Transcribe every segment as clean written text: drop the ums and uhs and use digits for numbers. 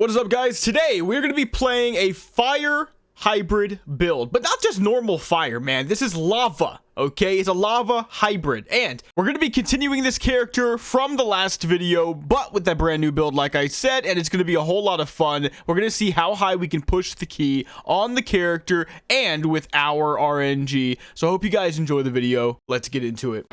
What is up, guys? Today we're going to be playing a fire hybrid build, but not just normal fire, man. This is lava, okay? It's a lava hybrid, and we're going to be continuing this character from the last video, but with that brand new build, like I said, and it's going to be a whole lot of fun. We're going to see how high we can push the key on the character and with our RNG. So I hope you guys enjoy the video. Let's get into it.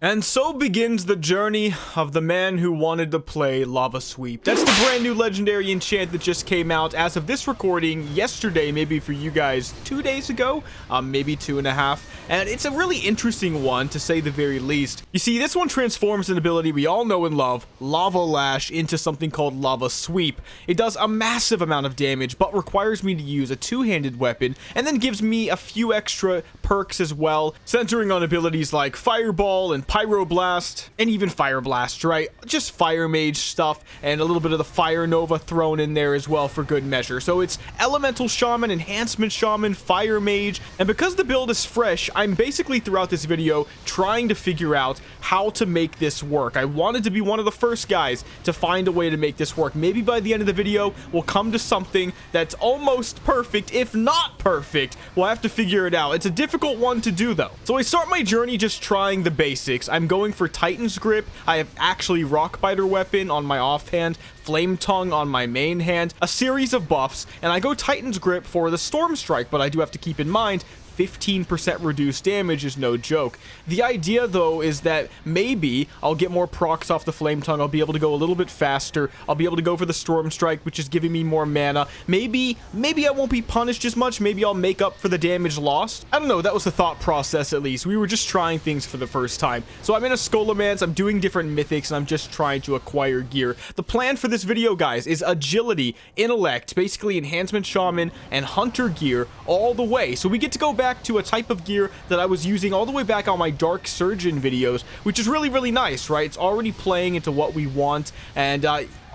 And so begins the journey of the man who wanted to play Lava Sweep. That's the brand new legendary enchant that just came out as of this recording yesterday, maybe for you guys 2 days ago, maybe 2.5. And it's a really interesting one, to say the very least. You see, this one transforms an ability we all know and love, Lava Lash, into something called Lava Sweep. It does a massive amount of damage, but requires me to use a two-handed weapon, and then gives me a few extra perks as well, centering on abilities like Fireball and Pyroblast, and even Fire Blast, right? Just Fire Mage stuff, and a little bit of the Fire Nova thrown in there as well for good measure. So it's Elemental Shaman, Enhancement Shaman, Fire Mage, and because the build is fresh, I'm basically throughout this video trying to figure out how to make this work. I wanted to be one of the first guys to find a way to make this work. Maybe by the end of the video, we'll come to something that's almost perfect, if not perfect. We'll have to figure it out. It's a difficult one to do, though. So I start my journey just trying the basics. I'm going for Titan's Grip. I have actually Rockbiter weapon on my offhand, Flame Tongue on my main hand, a series of buffs, and I go Titan's Grip for the Storm Strike, but I do have to keep in mind 15% reduced damage is no joke. The idea, though, is that maybe I'll get more procs off the Flame Tongue. I'll be able to go a little bit faster. I'll be able to go for the Storm Strike, which is giving me more mana. Maybe I won't be punished as much. Maybe I'll make up for the damage lost. I don't know. That was the thought process, at least. We were just trying things for the first time. So I'm in a Skullomance. I'm doing different mythics, and I'm just trying to acquire gear. The plan for this video, guys, is agility, intellect, basically enhancement shaman, and hunter gear all the way. So we get to go back to a type of gear that I was using all the way back on my Dark Surgeon videos, which is really, really nice, right? It's already playing into what we want, and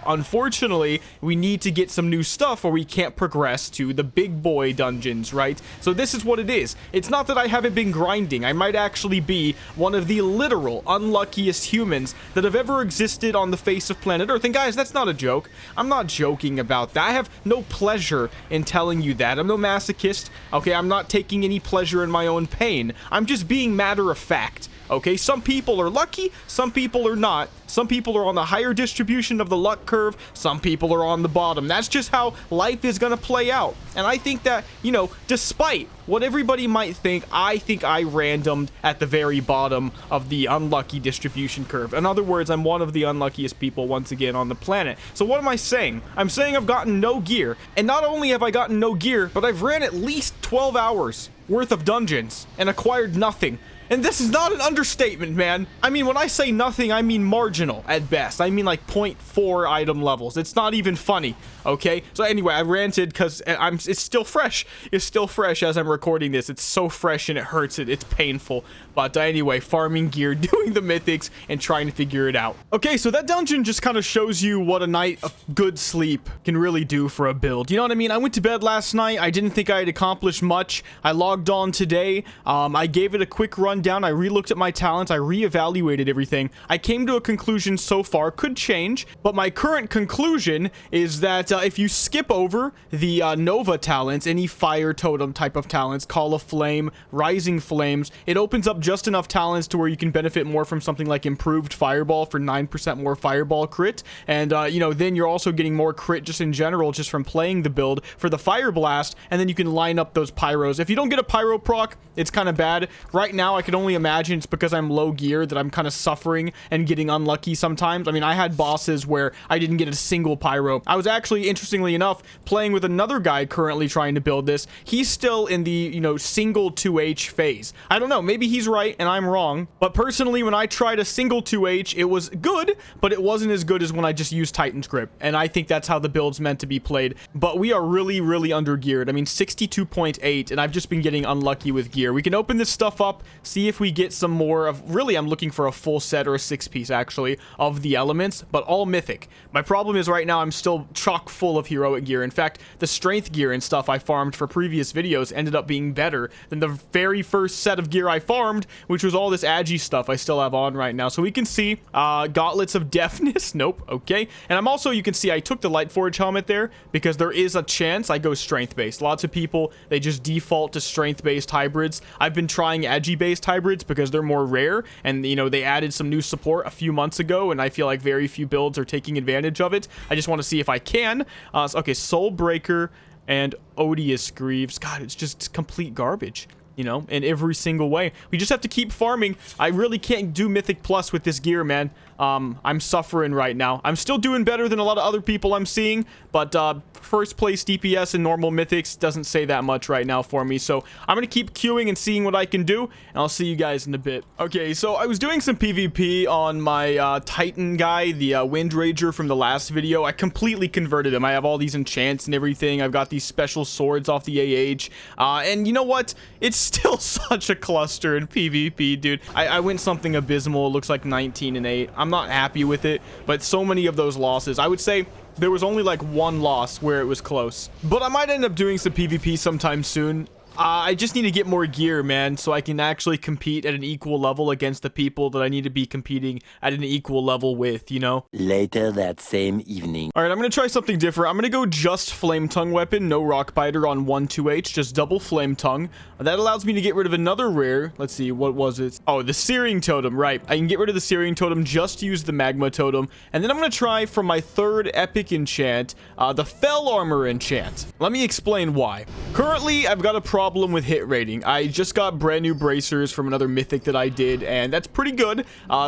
unfortunately, we need to get some new stuff or we can't progress to the big boy dungeons, right? So this is what it is. It's not that I haven't been grinding. I might actually be one of the literal unluckiest humans that have ever existed on the face of planet Earth. And guys, that's not a joke. I'm not joking about that. I have no pleasure in telling you that. I'm no masochist, okay? I'm not taking any pleasure in my own pain. I'm just being matter of fact. Okay, some people are lucky, some people are not. Some people are on the higher distribution of the luck curve, some people are on the bottom. That's just how life is going to play out. And I think that, you know, despite what everybody might think I randomed at the very bottom of the unlucky distribution curve. In other words, I'm one of the unluckiest people once again on the planet. So what am I saying? I'm saying I've gotten no gear. And not only have I gotten no gear, but I've ran at least 12 hours worth of dungeons and acquired nothing. And this is not an understatement, man. I mean, when I say nothing, I mean marginal at best. I mean like 0.4 item levels. It's not even funny, okay? So anyway, I ranted because it's still fresh. It's still fresh as I'm recording this. It's so fresh and it hurts. It's painful. But anyway, farming gear, doing the mythics, and trying to figure it out. Okay, so that dungeon just kind of shows you what a night of good sleep can really do for a build. You know what I mean? I went to bed last night. I didn't think I had accomplished much. I logged on today. I gave it a quick run down. I re-looked at my talents. I re-evaluated everything. I came to a conclusion so far, could change, but my current conclusion is that if you skip over the Nova talents, any fire totem type of talents, Call of Flame, Rising Flames, it opens up just enough talents to where you can benefit more from something like Improved Fireball for 9% more Fireball crit, and you know, then you're also getting more crit just in general, just from playing the build for the Fire Blast, and then you can line up those Pyros. If you don't get a Pyro proc, it's kind of bad. Right now, I can only imagine it's because I'm low gear that I'm kind of suffering and getting unlucky sometimes. I mean, I had bosses where I didn't get a single pyro. I was actually, interestingly enough, playing with another guy currently trying to build this. He's still in the, you know, single 2H phase. I don't know, maybe he's right and I'm wrong, but personally, when I tried a single 2H, it was good, but it wasn't as good as when I just used Titan's Grip, and I think that's how the build's meant to be played. But we are really, really under geared. I mean, 62.8, and I've just been getting unlucky with gear. We can open this stuff up, see see if we get some more of, really, I'm looking for a full set or a 6-piece actually of the elements, but all mythic. My problem is right now I'm still chock full of heroic gear. In fact, the strength gear and stuff I farmed for previous videos ended up being better than the very first set of gear I farmed, which was all this agi stuff I still have on right now. So we can see gauntlets of deafness. Nope. Okay. And I'm also, you can see I took the Lightforge helmet there because there is a chance I go strength based. Lots of people, they just default to strength based hybrids. I've been trying agi based hybrids because they're more rare, and you know, they added some new support a few months ago, and I feel like very few builds are taking advantage of it. I just want to see if I can. Okay, Soul Breaker and Odious Greaves. God, it's just complete garbage, you know, in every single way. We just have to keep farming. I really can't do Mythic Plus with this gear, man. I'm suffering right now. I'm still doing better than a lot of other people I'm seeing, but first place DPS in normal Mythics doesn't say that much right now for me, so I'm gonna keep queuing and seeing what I can do, and I'll see you guys in a bit. Okay, so I was doing some PvP on my Titan guy, the Wind Rager from the last video. I completely converted him. I have all these enchants and everything. I've got these special swords off the AH, and you know what? It's still such a cluster in PvP, dude. I went something abysmal. It looks like 19 and 8. I'm not happy with it, but so many of those losses, I would say there was only like one loss where it was close, but I might end up doing some PvP sometime soon. I just need to get more gear, man, so I can actually compete at an equal level against the people that I need to be competing at an equal level with, you know? Later that same evening. Alright, I'm gonna try something different. I'm gonna go just Flame Tongue weapon, no Rock Biter on 1-2H, just double Flame Tongue. That allows me to get rid of another rare. Let's see, what was it? Oh, the Searing Totem, right. I can get rid of the Searing Totem, just use the Magma Totem. And then I'm gonna try for my third epic enchant, the Fell Armor enchant. Let me explain why. Currently, I've got a problem with hit rating. I just got brand new bracers from another mythic that I did, and that's pretty good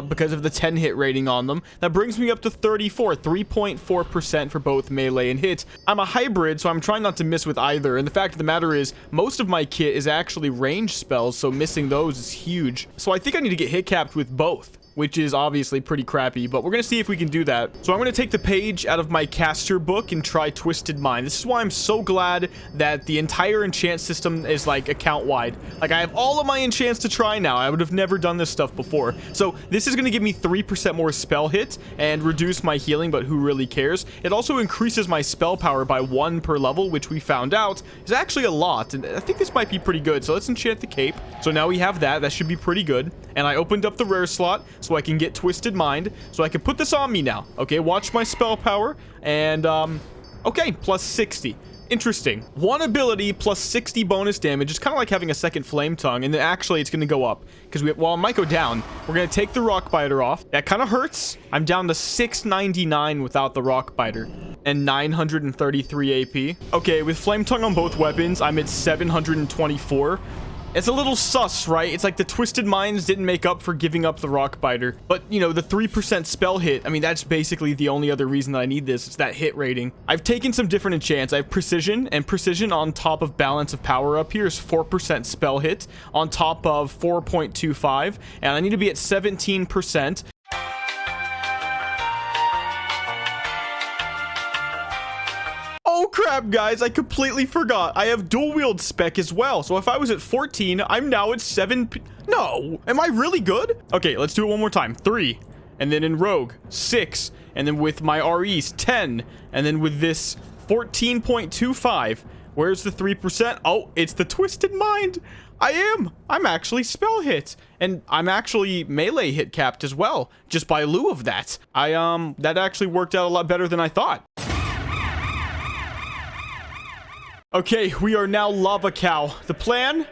because of the 10 hit rating on them. That brings me up to 34, 3.4% for both melee and hit. I'm a hybrid, so I'm trying not to miss with either, and the fact of the matter is most of my kit is actually range spells, so missing those is huge. So I think I need to get hit capped with both, which is obviously pretty crappy, but we're gonna see if we can do that. So I'm gonna take the page out of my caster book and try Twisted Mind. This is why I'm so glad that the entire enchant system is like account wide. Like I have all of my enchants to try now. I would have never done this stuff before. So this is gonna give me 3% more spell hit and reduce my healing, but who really cares? It also increases my spell power by 1 per level, which we found out is actually a lot, and I think this might be pretty good. So let's enchant the cape. So now we have that. That should be pretty good. And I opened up the rare slot so I can get Twisted Mind, so I can put this on me now. Okay, watch my spell power, and okay, plus 60. Interesting. One ability plus 60 bonus damage is kind of like having a second Flame Tongue, and then actually it's going to go up because well, it might go down. We're going to take the Rock Biter off. That kind of hurts. I'm down to 699 without the Rock Biter and 933 AP. Okay, with Flame Tongue on both weapons, I'm at 724. It's a little sus, right? It's like the Twisted Minds didn't make up for giving up the Rock Biter. But, you know, the 3% spell hit, I mean, that's basically the only other reason that I need this. It's that hit rating. I've taken some different enchants. I have Precision, and Precision on top of Balance of Power up here is 4% spell hit on top of 4.25. And I need to be at 17%. Oh crap, guys, I completely forgot. I have dual wield spec as well. So if I was at 14, I'm now at 7. No, am I really good? Okay, let's do it one more time. 3, and then in rogue 6, and then with my REs 10, and then with this 14.25. Where's the 3%? Oh, it's the Twisted Mind. I'm actually spell hit, and I'm actually melee hit capped as well, just by lieu of that. That actually worked out a lot better than I thought. Okay, we are now Lava Cow. The plan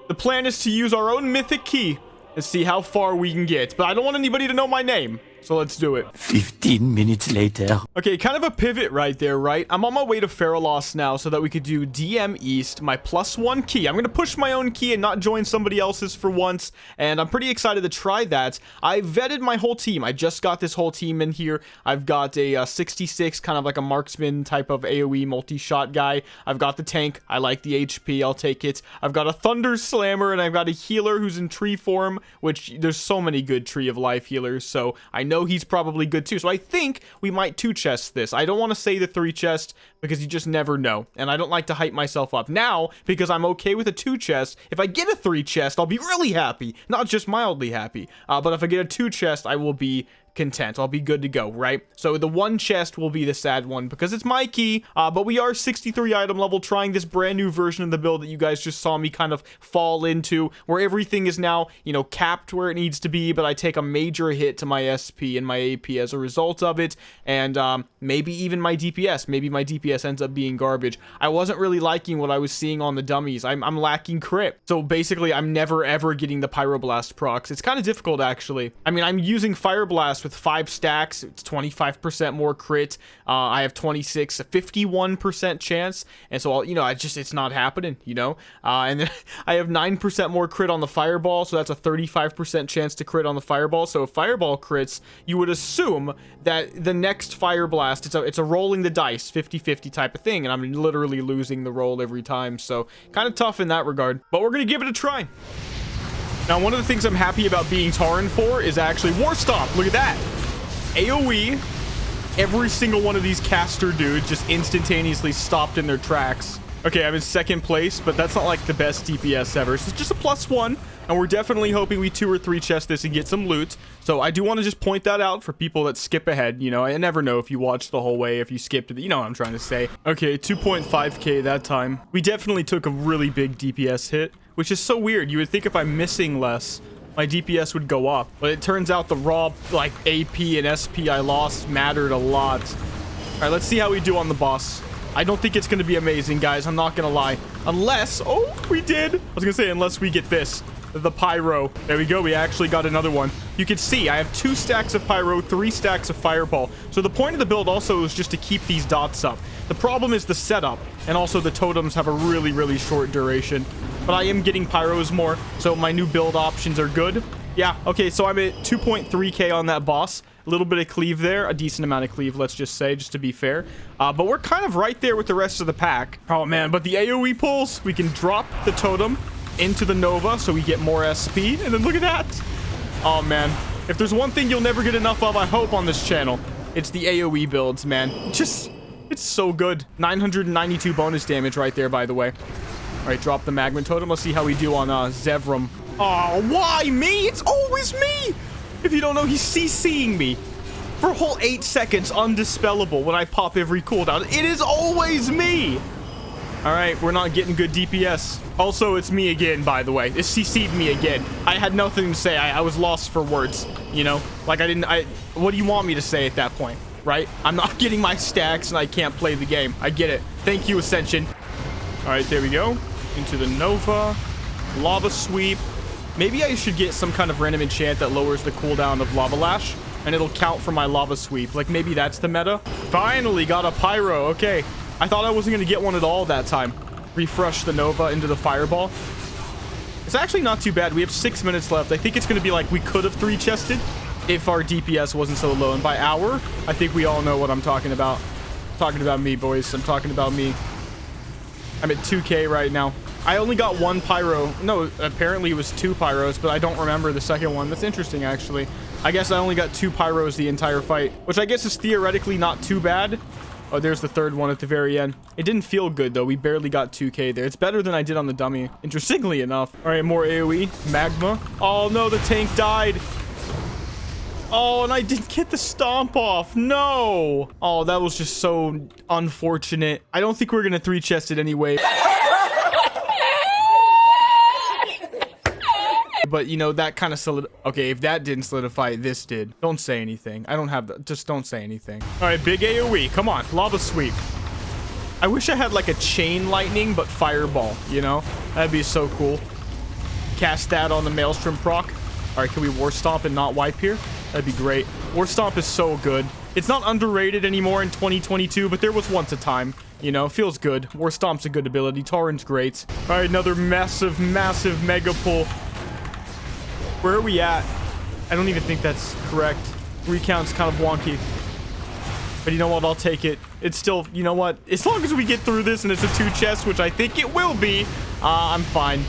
is to use our own mythic key and see how far we can get. But I don't want anybody to know my name, so let's do it. 15 minutes later. Okay, kind of a pivot right there, right? I'm on my way to Feralos now so that we could do DM East, my +1 key. I'm going to push my own key and not join somebody else's for once, and I'm pretty excited to try that. I vetted my whole team. I just got this whole team in here. I've got a 66, kind of like a marksman type of AoE multi-shot guy. I've got the tank. I like the HP. I'll take it. I've got a Thunder Slammer, and I've got a healer who's in tree form, which there's so many good Tree of Life healers, so I know he's probably good too. So I think we might 2-chest this. I don't want to say the 3-chest because you just never know. And I don't like to hype myself up now because I'm okay with a 2-chest. If I get a 3-chest, I'll be really happy. Not just mildly happy. But if I get a 2-chest, I will be content. I'll be good to go, right? So the 1 chest will be the sad one because it's my key, but we are 63 item level trying this brand new version of the build that you guys just saw me kind of fall into, where everything is now, you know, capped where it needs to be, but I take a major hit to my SP and my AP as a result of it, and maybe even my DPS. Maybe my DPS ends up being garbage. I wasn't really liking what I was seeing on the dummies. I'm lacking crit. So basically, I'm never ever getting the Pyroblast procs. It's kind of difficult, actually. I mean, I'm using Fire Blast with 5 stacks. It's 25% more crit. I have 26, a 51% chance. And so, you know, it's not happening, you know? And then I have 9% more crit on the Fireball. So that's a 35% chance to crit on the Fireball. So if Fireball crits, you would assume that the next Fire Blast, it's a rolling the dice, 50-50 type of thing. And I'm literally losing the roll every time. So kind of tough in that regard. But we're going to give it a try. Now, one of the things I'm happy about being Tauren for is actually War Stomp. Look at that. AoE. Every single one of these caster dudes just instantaneously stopped in their tracks. Okay, I'm in 2nd place, but that's not like the best DPS ever. So it's just a +1, and we're definitely hoping we 2 or 3 chest this and get some loot. So I do want to just point that out for people that skip ahead. You know, I never know if you watch the whole way, if you skipped it. You know what I'm trying to say. Okay, 2.5k that time. We definitely took a really big DPS hit, which is so weird. You would think if I'm missing less, my DPS would go up, but it turns out the raw like AP and SP I lost mattered a lot. All right, let's see how we do on the boss. I don't think it's going to be amazing, guys. I'm not going to lie. Unless, oh, we did. I was going to say, unless we get this, the Pyro. There we go. We actually got another one. You can see I have 2 stacks of Pyro, 3 stacks of Fireball. So the point of the build also is just to keep these dots up. The problem is the setup, and also the totems have a really, really short duration. But I am getting Pyros more, so my new build options are good. Yeah, okay, so I'm at 2.3k on that boss. A little bit of cleave there, a decent amount of cleave, let's just say, just to be fair. But we're kind of right there with the rest of the pack. Oh, man, but the AoE pulls, we can drop the totem into the Nova so we get more SP, and then look at that. Oh, man. If there's one thing you'll never get enough of, I hope, on this channel, it's the AoE builds, man. It's so good. 992 bonus damage right there, by the way. All right, drop the Magma Totem. Let's see how we do on Zevram. Oh, why me? It's always me. If you don't know, he's CCing me for a whole 8 seconds, undispellable, when I pop every cooldown. It is always me. All right, we're not getting good DPS. Also, it's me again, by the way. It CC'd me again. I had nothing to say. I was lost for words, you know? Like, what do you want me to say at that point, right? I'm not getting my stacks, and I can't play the game. I get it. Thank you, Ascension. All right, there we go. Into the Nova. Lava Sweep. Maybe I should get some kind of random enchant that lowers the cooldown of Lava Lash, and it'll count for my Lava Sweep. Like, maybe that's the meta. Finally got a Pyro. Okay. I thought I wasn't going to get one at all that time. Refresh the Nova into the Fireball. It's actually not too bad. We have 6 minutes left. I think it's going to be like we could have 3-chested if our DPS wasn't so low. And by hour, I think we all know what I'm talking about. I'm talking about me, boys. I'm talking about me. I'm at 2k right now. I only got 1 Pyro. No, apparently it was 2 Pyros, but I don't remember the second one. That's interesting, actually. I guess I only got 2 Pyros the entire fight, which I guess is theoretically not too bad. Oh, there's the third one at the very end. It didn't feel good, though. We barely got 2k there. It's better than I did on the dummy, interestingly enough. All right, more AoE. Magma. Oh, no, the tank died. Oh, and I didn't get the stomp off. No. Oh, that was just so unfortunate. I don't think we're going to 3-chest it anyway. But, you know, that kind of okay, if that didn't solidify, this did. Don't say anything. I don't have the... Just don't say anything. All right, big AoE. Come on. Lava Sweep. I wish I had, like, a Chain Lightning, but Fireball, you know? That'd be so cool. Cast that on the Maelstrom proc. All right, can we War Stomp and not wipe here? That'd be great. War Stomp is so good. It's not underrated anymore in 2022, but there was once a time. You know, feels good. War Stomp's a good ability. Tauren's great. All right, another massive, massive Mega Pull. Where are we at? I don't even think that's correct. Recount's kind of wonky. But you know what? I'll take it. It's still, you know what? As long as we get through this and it's a 2-chest, which I think it will be, I'm fine.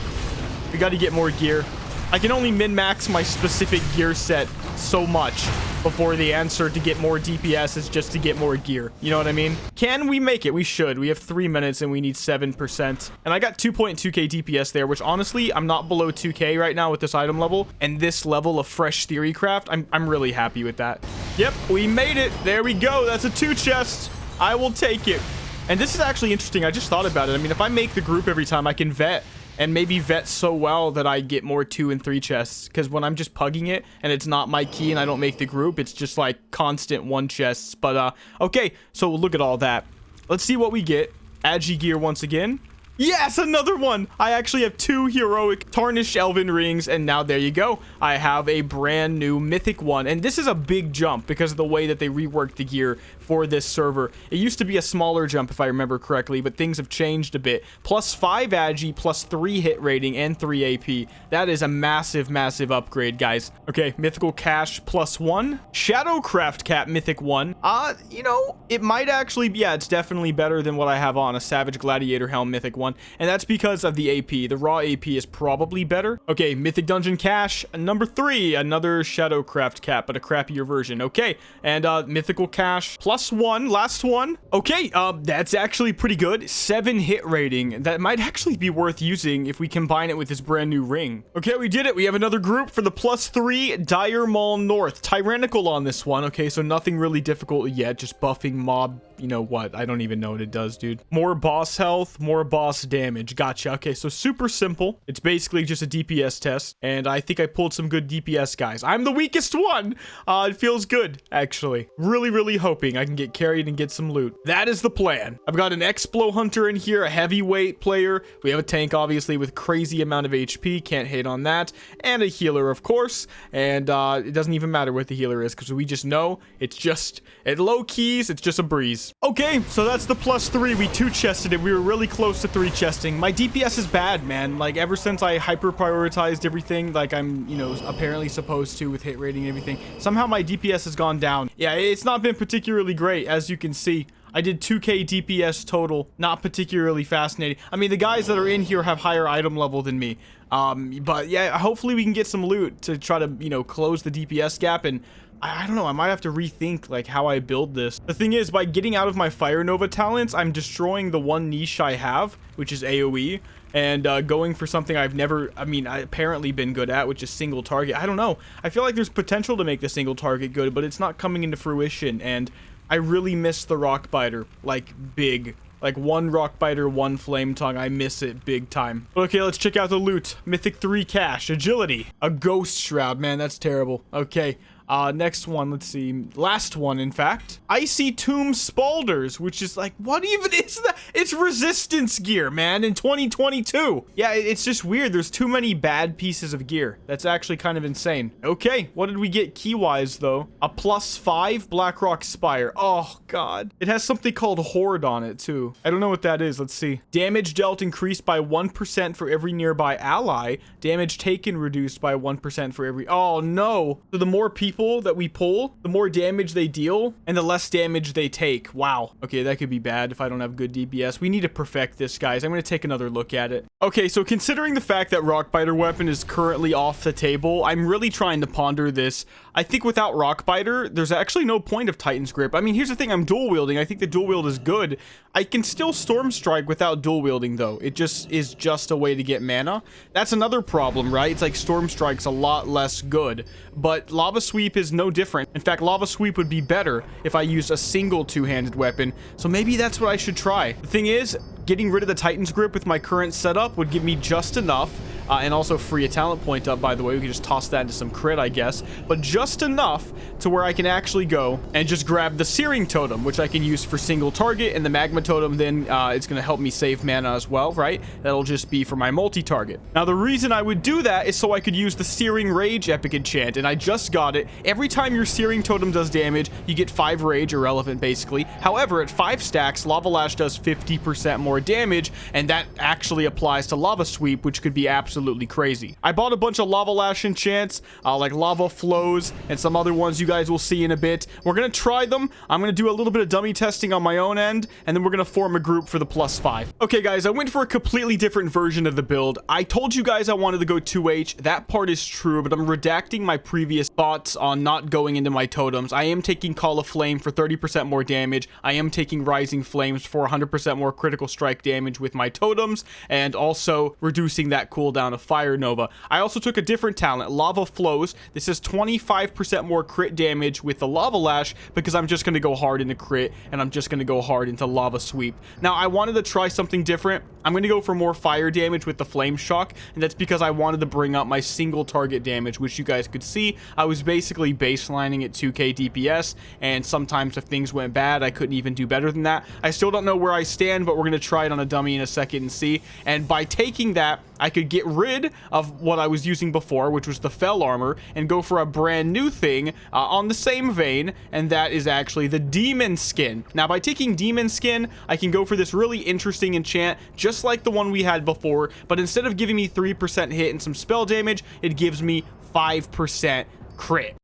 We got to get more gear. I can only min-max my specific gear set so much before the answer to get more DPS is just to get more gear. You know what I mean? Can we make it? We should. We have 3 minutes and we need 7%. And I got 2.2k DPS there, which honestly, I'm not below 2k right now with this item level. And this level of fresh theorycraft, I'm really happy with that. Yep, we made it. There we go. That's a 2 chest. I will take it. And this is actually interesting. I just thought about it. I mean, if I make the group every time, I can vet. And maybe vet so well that I get more 2 and 3 chests. Because when I'm just pugging it and it's not my key and I don't make the group, it's just like constant 1 chests. But okay, so look at all that. Let's see what we get. Agi gear once again. Yes, another one. I actually have 2 heroic tarnished elven rings, and now there you go. I have a brand new mythic one, and this is a big jump because of the way that they reworked the gear for this server. It used to be a smaller jump if I remember correctly, but things have changed a bit. Plus 5 agi, plus 3 hit rating, and 3 AP. That is a massive, massive upgrade, guys. Okay, mythical cash plus 1. Shadowcraft cap mythic 1. You know, it might actually be, yeah, it's definitely better than what I have on. A Savage Gladiator helm mythic 1. And that's because of the AP. The raw AP is probably better. Okay, mythic dungeon cash number 3. Another Shadowcraft cap, but a crappier version. Okay, and mythical cash plus 1. Last one. Okay, that's actually pretty good. 7 hit rating. That might actually be worth using if we combine it with this brand new ring. Okay, we did it. We have another group for the plus 3 Dire Maul North. Tyrannical on this one. Okay, so nothing really difficult yet. Just buffing mob. You know what? I don't even know what it does, dude. More boss health, more boss damage. Gotcha. Okay, so super simple. It's basically just a DPS test, and I think I pulled some good DPS guys. I'm the weakest one. It feels good, actually. Really, really hoping I can get carried and get some loot. That is the plan. I've got an Explo Hunter in here, a heavyweight player. We have a tank, obviously, with crazy amount of HP. Can't hate on that. And a healer, of course. And it doesn't even matter what the healer is, because we just know it's just, at low keys, it's just a breeze. Okay, so that's the plus 3. We 2-chested it. We were really close to 3-chesting. My DPS is bad, man. Like, ever since I hyper-prioritized everything, like I'm, you know, apparently supposed to with hit rating and everything, somehow my DPS has gone down. Yeah, it's not been particularly great, as you can see. I did 2k DPS total. Not particularly fascinating. I mean, the guys that are in here have higher item level than me. But yeah, hopefully we can get some loot to try to, you know, close the DPS gap. And I don't know, I might have to rethink like how I build this. The thing is, by getting out of my Fire Nova talents, I'm destroying the one niche I have, which is AoE, and going for something I've never, apparently been good at, which is single target. I don't know. I feel like there's potential to make the single target good, but it's not coming into fruition, and I really miss the Rockbiter, like big. Like 1 Rockbiter, 1 Flame Tongue. I miss it big time. Okay, let's check out the loot. Mythic 3 cash, agility, a Ghost Shroud. Man, that's terrible. Okay. Next one, let's see. Last one, in fact. Icy Tomb Spalders, which is like, what even is that? It's resistance gear, man, in 2022. Yeah, it's just weird. There's too many bad pieces of gear. That's actually kind of insane. Okay, what did we get key-wise, though? A plus 5 Blackrock Spire. Oh, God. It has something called Horde on it, too. I don't know what that is. Let's see. Damage dealt increased by 1% for every nearby ally. Damage taken reduced by 1% for every... Oh, no. So the more people that we pull, the more damage they deal and the less damage they take. Wow. Okay, that could be bad if I don't have good DPS. We need to perfect this, guys. I'm going to take another look at it. Okay, so considering the fact that Rockbiter weapon is currently off the table, I'm really trying to ponder this. I think without Rockbiter, there's actually no point of Titan's Grip. I mean, here's the thing. I'm dual wielding. I think the dual wield is good. I can still Storm Strike without dual wielding, though. It just is just a way to get mana. That's another problem, right? It's like Storm Strike's a lot less good, but Lava Sweep is no different. In fact, Lava Sweep would be better if I used a single two-handed weapon, so maybe that's what I should try. The thing is, getting rid of the Titan's Grip with my current setup would give me just enough, and also free a talent point up, by the way. We can just toss that into some crit, I guess, but just enough to where I can actually go and just grab the Searing Totem, which I can use for single target, and the Magma Totem then it's going to help me save mana as well, right? That'll just be for my multi-target. Now, the reason I would do that is so I could use the Searing Rage epic enchant, and I just got it. Every time your Searing Totem does damage, you get 5 rage, irrelevant basically. However, at 5 stacks, Lava Lash does 50% more damage, and that actually applies to Lava Sweep, which could be absolutely absolutely crazy. I bought a bunch of lava lash enchants, like lava flows and some other ones you guys will see in a bit. We're gonna try them. I'm gonna do a little bit of dummy testing on my own end, and then we're gonna form a group for the +5. Okay guys, I went for a completely different version of the build. I told you guys I wanted to go 2H. That part is true, but I'm redacting my previous thoughts on not going into my totems. I am taking Call of Flame for 30% more damage. I am taking Rising Flames for 100% more critical strike damage with my totems, and also reducing that cooldown of Fire Nova. I also took a different talent, Lava Flows. This is 25% more crit damage with the Lava Lash, because I'm just going to go hard into crit, and I'm just going to go hard into Lava Sweep. Now, I wanted to try something different. I'm going to go for more fire damage with the Flame Shock, and that's because I wanted to bring up my single target damage, which you guys could see. I was basically baselining at 2k DPS, and sometimes if things went bad, I couldn't even do better than that. I still don't know where I stand, but we're going to try it on a dummy in a second and see. And by taking that, I could get rid of what I was using before, which was the Fell Armor, and go for a brand new thing on the same vein, and that is actually the Demon Skin. Now, by taking Demon Skin, I can go for this really interesting enchant, just like the one we had before, but instead of giving me 3% hit and some spell damage, it gives me 5% crit.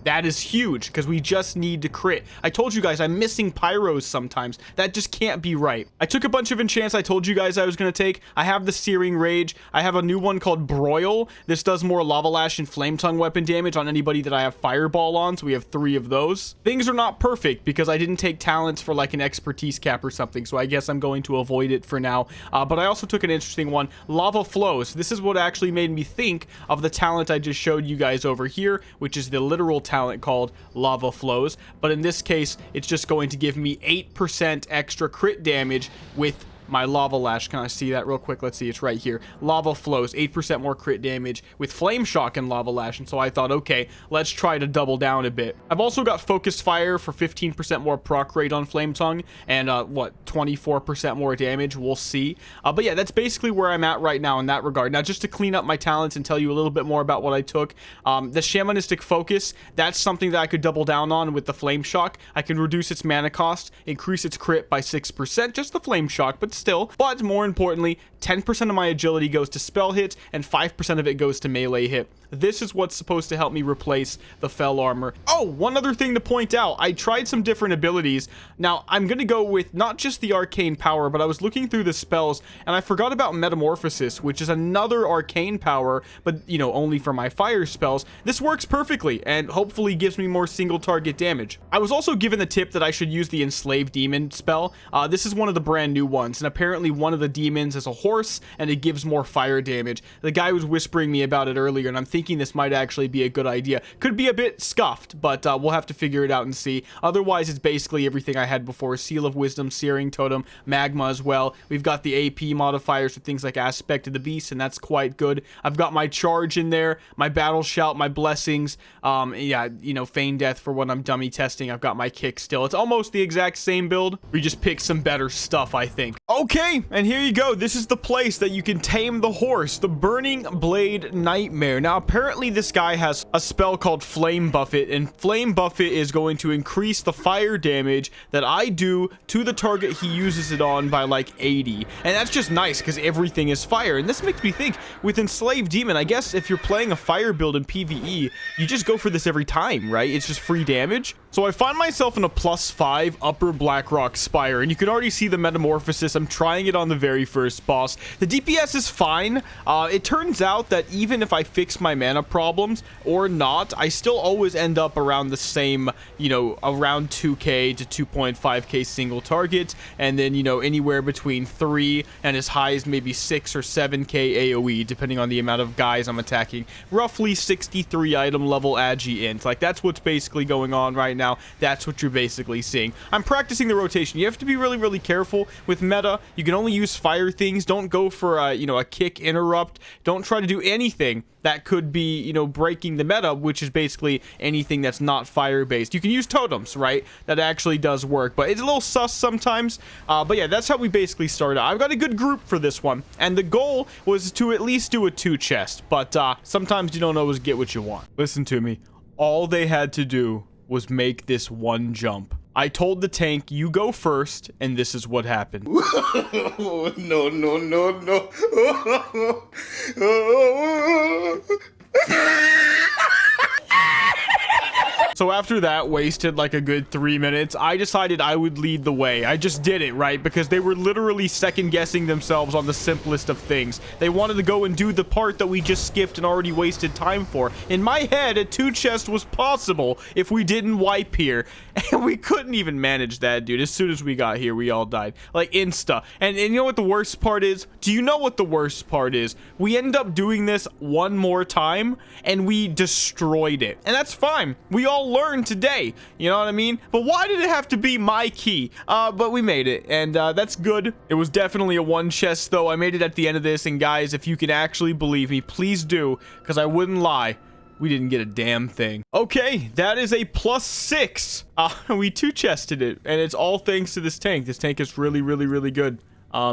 That is huge, because we just need to crit. I told you guys I'm missing pyros sometimes. That just can't be right. I took a bunch of enchants I told you guys I was going to take. I have the Searing Rage. I have a new one called Broil. This does more Lava Lash and Flame Tongue weapon damage on anybody that I have Fireball on, so we have 3 of those. Things are not perfect, because I didn't take talents for like an expertise cap or something, so I guess I'm going to avoid it for now. But I also took an interesting one, Lava Flows. This is what actually made me think of the talent I just showed you guys over here, which is the literal talent called Lava Flows, but in this case it's just going to give me 8% extra crit damage with my Lava Lash. Can I see that real quick? Let's see, it's right here. Lava Flows, 8% more crit damage with Flame Shock and Lava Lash, and so I thought, okay, let's try to double down a bit. I've also got Focused Fire for 15% more proc rate on Flame Tongue, and 24% more damage, we'll see. But yeah, that's basically where I'm at right now in that regard. Now, just to clean up my talents and tell you a little bit more about what I took, the Shamanistic Focus, that's something that I could double down on with the Flame Shock. I can reduce its mana cost, increase its crit by 6%, just the Flame Shock, but still. But more importantly, 10% of my agility goes to spell hit, and 5% of it goes to melee hit. This is what's supposed to help me replace the Fell Armor. Oh, one other thing to point out. I tried some different abilities. Now, I'm going to go with not just the Arcane Power, but I was looking through the spells, and I forgot about Metamorphosis, which is another Arcane Power, but, you know, only for my fire spells. This works perfectly, and hopefully gives me more single target damage. I was also given the tip that I should use the Enslaved Demon spell. This is one of the brand new ones, and apparently one of the demons is a horse, and it gives more fire damage. The guy was whispering me about it earlier, and I'm thinking this might actually be a good idea. Could be a bit scuffed, but we'll have to figure it out and see. Otherwise, it's basically everything I had before. Seal of Wisdom, Searing Totem, Magma as well. We've got the AP modifiers for things like Aspect of the Beast, and that's quite good. I've got my Charge in there, my Battle Shout, my Blessings, yeah, you know, Feign Death for when I'm dummy testing. I've got my Kick still. It's almost the exact same build. We just picked some better stuff, I think. Okay, and here you go. This is the place that you can tame the horse, the Burning Blade Nightmare. Now, apparently this guy has a spell called Flame Buffet, and Flame Buffet is going to increase the fire damage that I do to the target he uses it on by like 80. And that's just nice because everything is fire. And this makes me think, with Enslaved Demon, I guess if you're playing a fire build in PvE, you just go for this every time, right? It's just free damage. So I find myself in a +5 Upper Blackrock Spire, and you can already see the Metamorphosis. I'm trying it on the very first boss. The DPS is fine. It turns out that even if I fix my mana problems or not, I still always end up around the same, you know, around 2k to 2.5k single target, and then, you know, anywhere between 3 and as high as maybe 6 or 7k AoE, depending on the amount of guys I'm attacking. Roughly 63 item level Agi int. Like, that's what's basically going on right now. That's what you're basically seeing. I'm practicing the rotation. You have to be really, really careful with meta. You can only use fire things. Don't go for you know, a kick interrupt. Don't try to do anything that could be, you know, breaking the meta, which is basically anything that's not fire based. You can use totems, right? That actually does work, but it's a little sus sometimes. But yeah, that's how we basically started. I've got a good group for this one, and the goal was to at least do a 2 chest, but sometimes you don't always get what you want. Listen to me. All they had to do was make this one jump. I told the tank, you go first, and this is what happened. No, no, no, no. So after that, wasted like a good 3 minutes, I decided I would lead the way. I just did it, right? Because they were literally second guessing themselves on the simplest of things. They wanted to go and do the part that we just skipped and already wasted time for. In my head, a 2-chest was possible if we didn't wipe here. And we couldn't even manage that, dude. As soon as we got here, we all died. Like, insta. And you know what the worst part is? Do you know what the worst part is? We end up doing this one more time, and we destroyed it. And that's fine. We all learned today. You know what I mean? But why did it have to be my key? But we made it, and that's good. It was definitely a 1 chest, though. I made it at the end of this, and guys, if you can actually believe me, please do, because I wouldn't lie. We didn't get a damn thing. Okay, that is a +6. We 2-chested it, and it's all thanks to this tank. This tank is really, really, really good.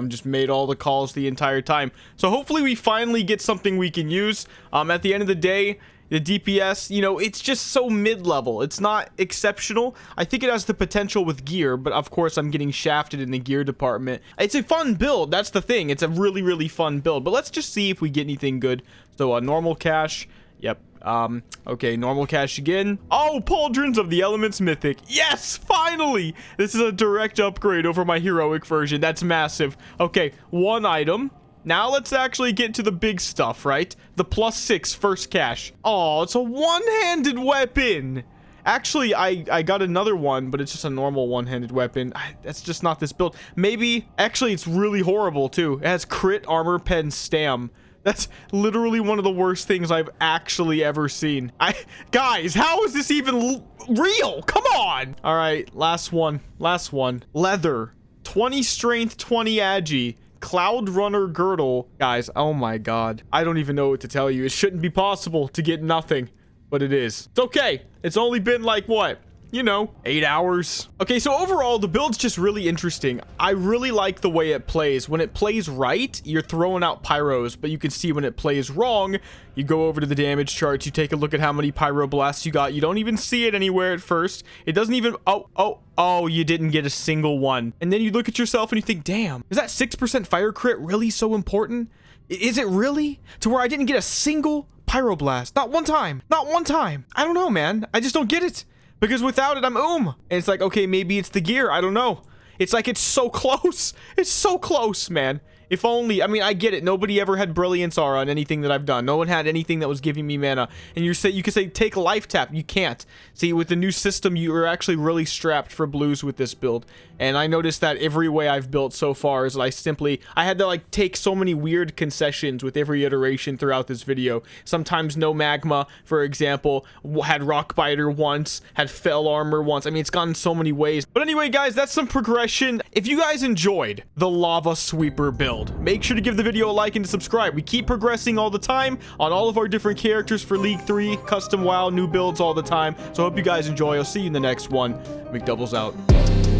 Just made all the calls the entire time. So hopefully we finally get something we can use. At the end of the day, the DPS, you know, it's just so mid-level. It's not exceptional. I think it has the potential with gear, but of course I'm getting shafted in the gear department. It's a fun build. That's the thing. It's a really, really fun build. But let's just see if we get anything good. So normal cash. Yep. Okay, normal cash again. Oh, Pauldrons of the Elements Mythic. Yes, finally! This is a direct upgrade over my heroic version. That's massive. Okay, 1 item. Now let's actually get to the big stuff, right? The +6 first cash. Oh, it's a one-handed weapon. Actually, I got another one, but it's just a normal one-handed weapon. That's just not this build. Maybe, actually, it's really horrible, too. It has crit, armor, pen, stam. That's literally one of the worst things I've actually ever seen. Guys, how is this even real? Come on. All right, last one. Last one. Leather. 20 strength, 20 agi. Cloud Runner girdle. Guys, oh my god. I don't even know what to tell you. It shouldn't be possible to get nothing, but it is. It's okay. It's only been like, what? You know, 8 hours. Okay, so overall, the build's just really interesting. I really like the way it plays. When it plays right, you're throwing out pyros, but you can see when it plays wrong, you go over to the damage charts, you take a look at how many pyro blasts you got. You don't even see it anywhere at first. It doesn't even, oh, you didn't get a single one. And then you look at yourself and you think, damn, is that 6% fire crit really so important? Is it really? To where I didn't get a single pyroblast? Not one time. Not one time. I don't know, man. I just don't get it. Because without it, I'm And it's like, okay, maybe it's the gear. I don't know. It's like, it's so close. It's so close, man. If only, I mean, I get it. Nobody ever had Brilliance Aura on anything that I've done. No one had anything that was giving me mana. And you could say, take life tap. You can't. See, with the new system, you are actually really strapped for blues with this build. And I noticed that every way I've built so far is I had to like take so many weird concessions with every iteration throughout this video. Sometimes no magma, for example, had rock biter once, had fell armor once. I mean, it's gone so many ways. But anyway, guys, that's some progression. If you guys enjoyed the Lava Sweeper build, make sure to give the video a like and to subscribe. We keep progressing all the time on all of our different characters for League 3, custom WoW, new builds all the time. So I hope you guys enjoy. I'll see you in the next one. Mcdoubles out.